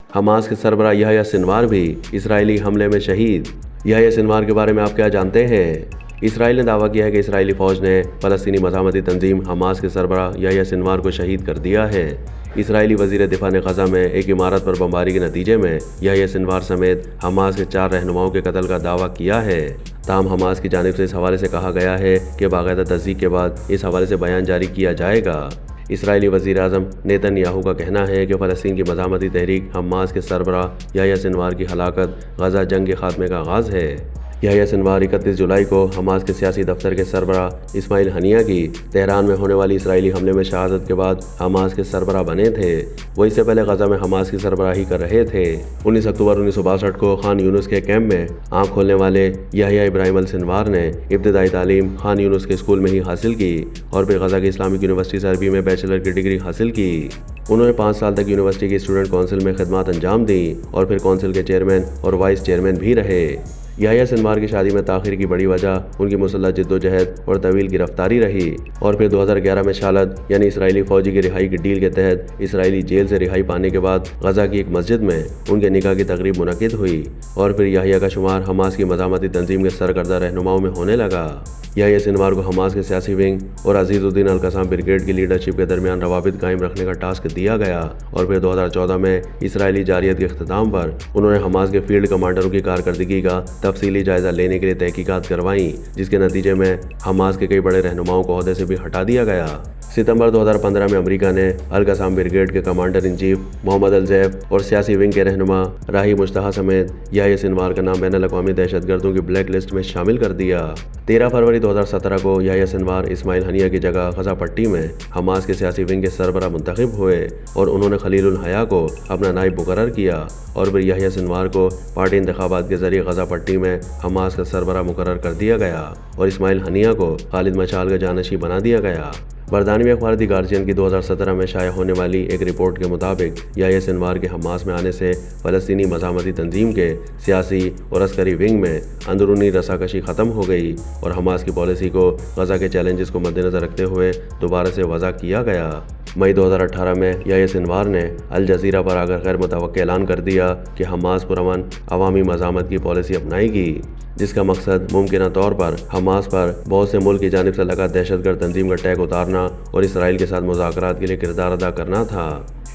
Hamas کے سربراہ یحییٰ سنوار بھی اسرائیلی حملے میں شہید۔ یحییٰ سنوار کے بارے میں آپ کیا جانتے ہیں؟ اسرائیل نے دعویٰ کیا ہے کہ اسرائیلی فوج نے فلسطینی مزاحمتی تنظیم حماس کے سربراہ یحییٰ سنوار کو شہید کر دیا ہے۔ اسرائیلی وزیر دفاع نے غزہ میں ایک عمارت پر بمباری کے نتیجے میں یحییٰ سنوار سمیت حماس کے 4 رہنماؤں کے قتل کا دعویٰ کیا ہے۔ تاہم حماس کی جانب سے اس حوالے سے کہا گیا ہے کہ باقاعدہ تصدیق کے بعد اس حوالے سے بیان جاری کیا جائے گا۔ اسرائیلی وزیر اعظم نیتن یاہو کا کہنا ہے کہ فلسطین کی مزاحمتی تحریک حماس کے سربراہ یحییٰ سنوار کی ہلاکت غزہ جنگ کے خاتمے کا آغاز ہے۔ یحییٰ سنوار 31 جولائی کو حماس کے سیاسی دفتر کے سربراہ اسماعیل ہنیہ کی تہران میں ہونے والی اسرائیلی حملے میں شہادت کے بعد حماس کے سربراہ بنے تھے۔ وہ اس سے پہلے غزہ میں حماس کی سربراہی کر رہے تھے۔ 19 اکتوبر 1962 کو خان یونس کے کیمپ میں آنکھ کھولنے والے یحییٰ ابراہیم السنوار نے ابتدائی تعلیم خان یونس کے اسکول میں ہی حاصل کی اور پھر غزہ کی اسلامک یونیورسٹی سے عربی میں بیچلر کی ڈگری حاصل کی۔ انہوں نے 5 سال تک یونیورسٹی کی اسٹوڈنٹ کونسل میں خدمات انجام دیں اور پھر کونسل کے چیئرمین اور وائس چیئرمین بھی رہے۔ یحییٰ سنوار کی شادی میں تاخیر کی بڑی وجہ ان کی مسلح جدوجہد اور طویل گرفتاری رہی اور پھر 2011 میں شالد یعنی اسرائیلی فوجی کی رہائی کی ڈیل کے تحت اسرائیلی جیل سے رہائی پانے کے بعد غزہ کی ایک مسجد میں ان کے نکاح کی تقریب منعقد ہوئی اور پھر یحییٰ کا شمار حماس کی مزاحمتی تنظیم کے سرکردہ رہنماؤں میں ہونے لگا۔ یحییٰ سنوار کو حماس کے سیاسی ونگ اور عزیز الدین القسام بریگیڈ کی لیڈرشپ کے درمیان روابط قائم رکھنے کا ٹاسک دیا گیا اور پھر 2014 میں اسرائیلی جارحیت کے اختتام پر انہوں نے حماس کے فیلڈ کمانڈروں کی کارکردگی کا تفصیلی جائزہ لینے کے لیے تحقیقات کروائیں، جس کے نتیجے میں حماس کے کئی بڑے رہنماؤں کو عہدے سے بھی ہٹا دیا گیا۔ ستمبر 2015 میں امریکہ نے القسام بریگیڈ کے کمانڈر ان چیف محمد الزیف اور سیاسی ونگ کے رہنما راہی مشتہا سمیت یحییٰ سنوار کا نام بین الاقوامی دہشت گردوں کی بلیک لسٹ میں شامل کر دیا۔ 13 فروری 2017 کو یحییٰ سنوار اسماعیل ہنیہ کی جگہ غزہ پٹی میں حماس کے سیاسی ونگ کے سربراہ منتخب ہوئے اور انہوں نے خلیل الحیا کو اپنا نائب مقرر کیا اور پھر یحییٰ سنوار کو پارٹی انتخابات کے ذریعے غزہ پٹی میں حماس کا سربراہ مقرر کر دیا گیا اور اسماعیل ہنیہ کو خالد مشعل کا جانشین بنا دیا گیا۔ برطانوی اخبار دی گارجین کی 2017 میں شائع ہونے والی ایک رپورٹ کے مطابق یحییٰ سنوار کے حماس میں آنے سے فلسطینی مزاحمتی تنظیم کے سیاسی اور عسکری ونگ میں اندرونی رساکشی ختم ہو گئی اور حماس کی پالیسی کو غزہ کے چیلنجز کو مد نظر رکھتے ہوئے دوبارہ سے وضع کیا گیا۔ مئی 2018 میں یحییٰ سنوار نے الجزیرہ پر آگر غیر متوقع اعلان کر دیا کہ حماس پرامن عوامی مزاحمت کی پالیسی اپنائے گی، جس کا مقصد ممکنہ طور پر حماس پر بہت سے ملک کی جانب سے لگا دہشت گرد تنظیم کا ٹیگ اتارنا اور اسرائیل کے ساتھ مذاکرات کے لیے کردار ادا کرنا تھا۔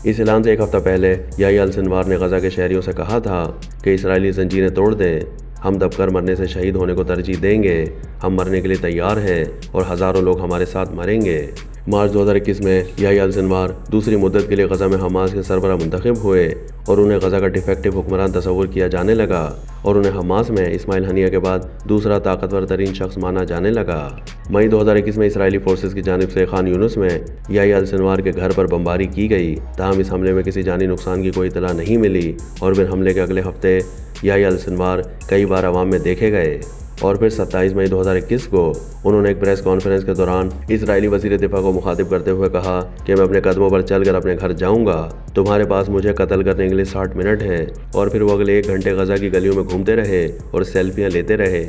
اس اعلان سے ایک ہفتہ پہلے یحییٰ السنوار نے غزہ کے شہریوں سے کہا تھا کہ اسرائیلی زنجیریں توڑ دیں، ہم دب کر مرنے سے شہید ہونے کو ترجیح دیں گے، ہم مرنے کے لیے تیار ہیں اور ہزاروں لوگ ہمارے ساتھ مریں گے۔ مارچ 2021 میں یحییٰ السنوار دوسری مدت کے لیے غزہ میں حماس کے سربراہ منتخب ہوئے اور انہیں غزہ کا ڈیفیکٹو حکمران تصور کیا جانے لگا اور انہیں حماس میں اسماعیل ہنیہ کے بعد دوسرا طاقتور ترین شخص مانا جانے لگا۔ مئی 2021 میں اسرائیلی فورسز کی جانب سے خان یونس میں یحییٰ السنوار کے گھر پر بمباری کی گئی، تاہم اس حملے میں کسی جانی نقصان کی کوئی اطلاع نہیں ملی اور پھر حملے کے اگلے ہفتے یحییٰ السنوار کئی بار عوام میں دیکھے گئے اور پھر 27 مئی 2021 کو انہوں نے ایک پریس کانفرنس کے دوران اسرائیلی وزیر دفاع کو مخاطب کرتے ہوئے کہا کہ میں اپنے قدموں پر چل کر اپنے گھر جاؤں گا، تمہارے پاس مجھے قتل کرنے کے لیے 60 منٹ ہیں، اور پھر وہ اگلے 1 گھنٹے غزہ کی گلیوں میں گھومتے رہے اور سیلفیاں لیتے رہے۔